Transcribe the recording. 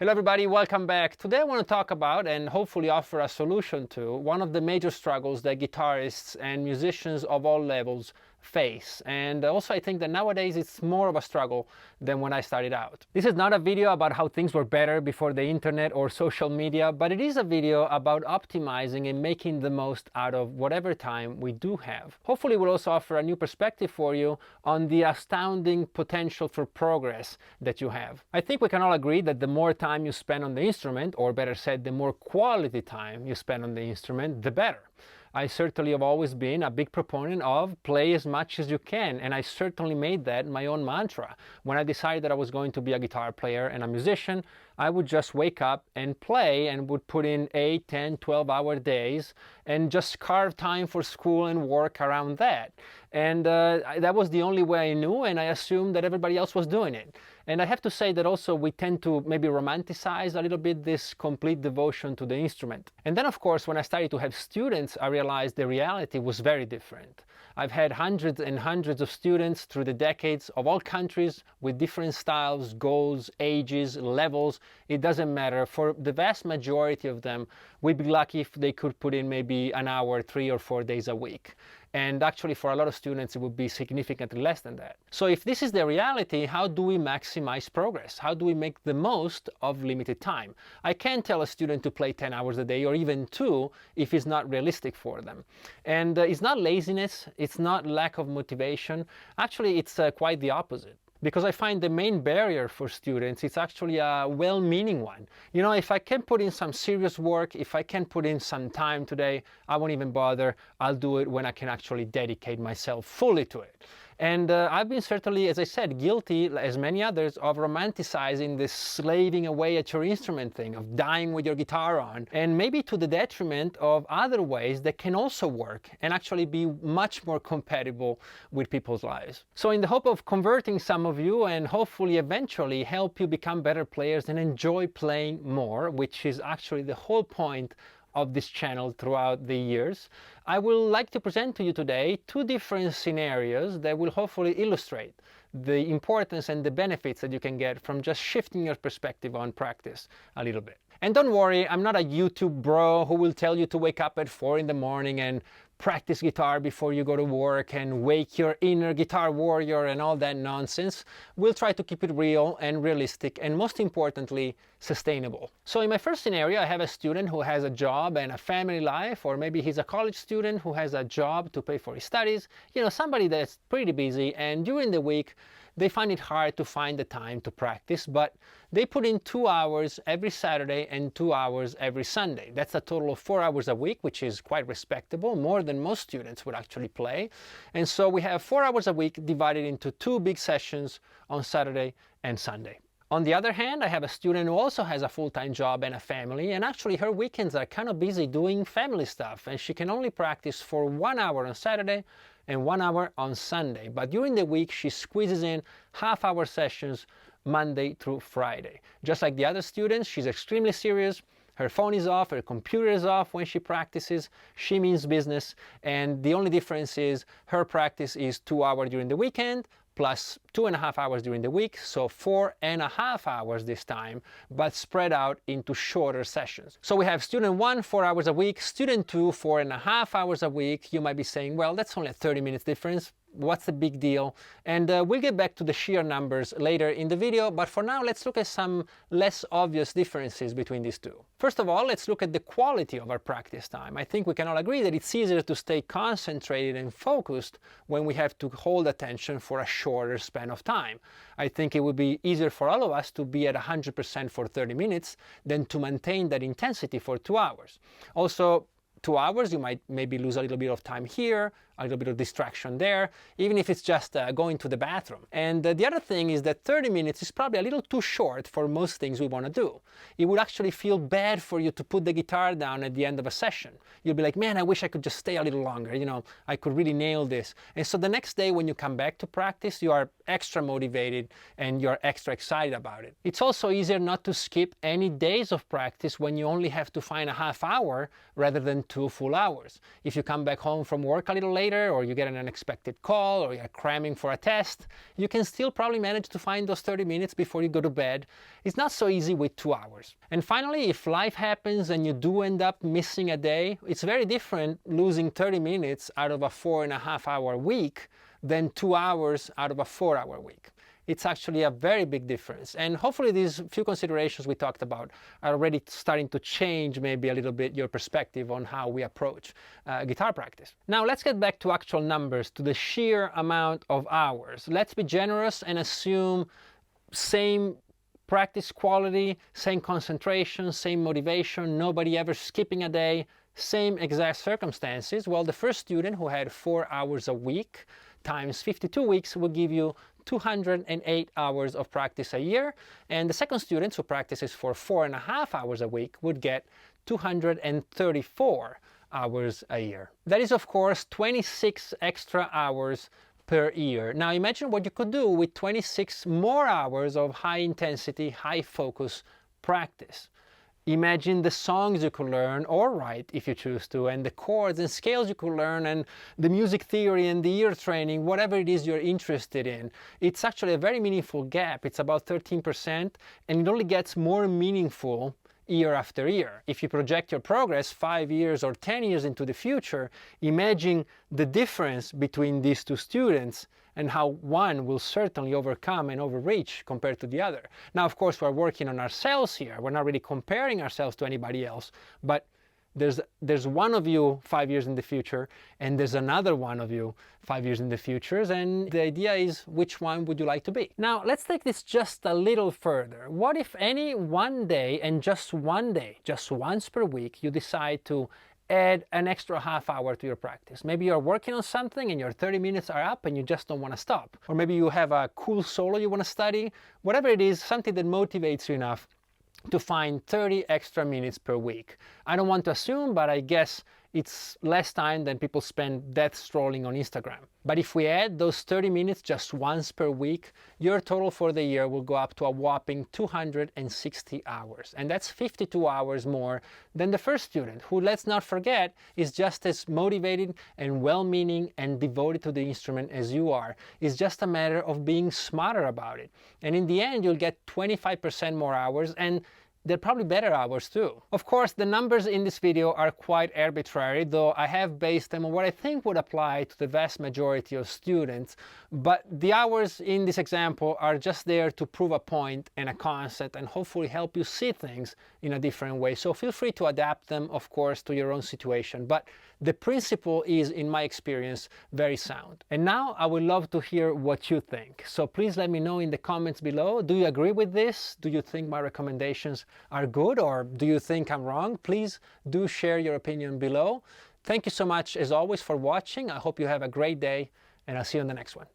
Hello everybody, welcome back. Today I want to talk about and hopefully offer a solution to one of the major struggles that guitarists and musicians of all levels face. And also I think that nowadays it's more of a struggle than when I started out. This is not a video about how things were better before the internet or social media, but it is a video about optimizing and making the most out of whatever time we do have. Hopefully we'll also offer a new perspective for you on the astounding potential for progress that you have. I think we can all agree that the more time you spend on the instrument, or better said, the more quality time you spend on the instrument, the better. I certainly have always been a big proponent of play as much as you can, and I certainly made that my own mantra. When I decided that I was going to be a guitar player and a musician, I would just wake up and play and would put in 8, 10, 12-hour days and just carve time for school and work around that. And that was the only way I knew, and I assumed that everybody else was doing it. And I have to say that also we tend to maybe romanticize a little bit this complete devotion to the instrument. And then of course when I started to have students, I realized the reality was very different. I've had hundreds and hundreds of students through the decades of all countries with different styles, goals, ages, levels. It doesn't matter. For the vast majority of them, we'd be lucky if they could put in maybe an hour, 3 or 4 days a week. And actually for a lot of students it would be significantly less than that. So if this is the reality, how do we maximize progress? How do we make the most of limited time? I can't tell a student to play 10 hours a day or even 2 if it's not realistic for them. And it's not laziness, it's not lack of motivation. Actually it's quite the opposite. Because I find the main barrier for students, it's actually a well-meaning one. You know, if I can put in some serious work, if I can put in some time today, I won't even bother. I'll do it when I can actually dedicate myself fully to it. And I've been certainly, as I said, guilty, as many others, of romanticizing this slaving away at your instrument thing, of dying with your guitar on, and maybe to the detriment of other ways that can also work and actually be much more compatible with people's lives. So in the hope of converting some of you and hopefully eventually help you become better players and enjoy playing more, which is actually the whole point of this channel throughout the years, I will like to present to you today 2 different scenarios that will hopefully illustrate the importance and the benefits that you can get from just shifting your perspective on practice a little bit. And don't worry, I'm not a YouTube bro who will tell you to wake up at 4 in the morning and practice guitar before you go to work and wake your inner guitar warrior and all that nonsense. We'll try to keep it real and realistic and most importantly, sustainable. So in my first scenario, I have a student who has a job and a family life, or maybe he's a college student who has a job to pay for his studies. You know, somebody that's pretty busy, and during the week, they find it hard to find the time to practice, but they put in 2 hours every Saturday and 2 hours every Sunday. That's a total of 4 hours a week, which is quite respectable, more than most students would actually play. And so we have 4 hours a week divided into 2 big sessions on Saturday and Sunday. On the other hand, I have a student who also has a full-time job and a family, and actually her weekends are kind of busy doing family stuff, and she can only practice for 1 hour on Saturday and 1 hour on Sunday. But during the week, she squeezes in half-hour sessions Monday through Friday. Just like the other students, she's extremely serious. Her phone is off, her computer is off when she practices. She means business, and the only difference is her practice is 2 hours during the weekend, plus 2.5 hours during the week, so 4.5 hours this time, but spread out into shorter sessions. So we have student 1, 4 hours a week, student 2, 4.5 hours a week. You might be saying, well, that's only a 30 minutes difference. What's the big deal? And we'll get back to the sheer numbers later in the video, but for now let's look at some less obvious differences between these two. First of all, let's look at the quality of our practice time. I think we can all agree that it's easier to stay concentrated and focused when we have to hold attention for a shorter span of time. I think it would be easier for all of us to be at 100% for 30 minutes than to maintain that intensity for 2 hours. Also, 2 hours, you might maybe lose a little bit of time here, a little bit of distraction there, even if it's just going to the bathroom. And the other thing is that 30 minutes is probably a little too short for most things we want to do. It would actually feel bad for you to put the guitar down at the end of a session. You'll be like, man, I wish I could just stay a little longer, you know, I could really nail this. And so the next day when you come back to practice, you are extra motivated and you're extra excited about it. It's also easier not to skip any days of practice when you only have to find a half hour rather than 2 full hours. If you come back home from work a little later, later, or you get an unexpected call, or you're cramming for a test, you can still probably manage to find those 30 minutes before you go to bed. It's not so easy with 2 hours. And finally, if life happens and you do end up missing a day, it's very different losing 30 minutes out of a 4.5-hour week than 2 hours out of a 4-hour week. It's actually a very big difference. And hopefully these few considerations we talked about are already starting to change maybe a little bit your perspective on how we approach guitar practice. Now let's get back to actual numbers, to the sheer amount of hours. Let's be generous and assume same practice quality, same concentration, same motivation, nobody ever skipping a day, same exact circumstances. Well, the first student who had 4 hours a week times 52 weeks will give you 208 hours of practice a year, and the second student who practices for 4.5 hours a week would get 234 hours a year. That is, of course, 26 extra hours per year. Now imagine what you could do with 26 more hours of high intensity, high focus practice. Imagine the songs you could learn or write if you choose to, and the chords and scales you could learn, and the music theory and the ear training, whatever it is you're interested in. It's actually a very meaningful gap. It's about 13%, and it only gets more meaningful year after year. If you project your progress 5 years or 10 years into the future, imagine the difference between these two students and how one will certainly overcome and overreach compared to the other. Now, of course, we're working on ourselves here. We're not really comparing ourselves to anybody else, but there's one of you 5 years in the future, and there's another one of you 5 years in the future, and the idea is, which one would you like to be? Now, let's take this just a little further. What if any one day, and just one day, just once per week, you decide to add an extra half hour to your practice? Maybe you're working on something and your 30 minutes are up and you just don't want to stop. Or maybe you have a cool solo you want to study. Whatever it is, something that motivates you enough to find 30 extra minutes per week. I don't want to assume, but I guess it's less time than people spend death strolling on Instagram. But if we add those 30 minutes just once per week, your total for the year will go up to a whopping 260 hours. And that's 52 hours more than the first student, who, let's not forget, is just as motivated and well-meaning and devoted to the instrument as you are. It's just a matter of being smarter about it. And in the end, you'll get 25% more hours, and they're probably better hours too. Of course, the numbers in this video are quite arbitrary, though I have based them on what I think would apply to the vast majority of students. But the hours in this example are just there to prove a point and a concept, and hopefully help you see things in a different way. So feel free to adapt them, of course, to your own situation. But the principle is, in my experience, very sound. And now I would love to hear what you think. So please let me know in the comments below. Do you agree with this? Do you think my recommendations are good, or do you think I'm wrong? Please do share your opinion below. Thank you so much, as always, for watching. I hope you have a great day, and I'll see you on the next one.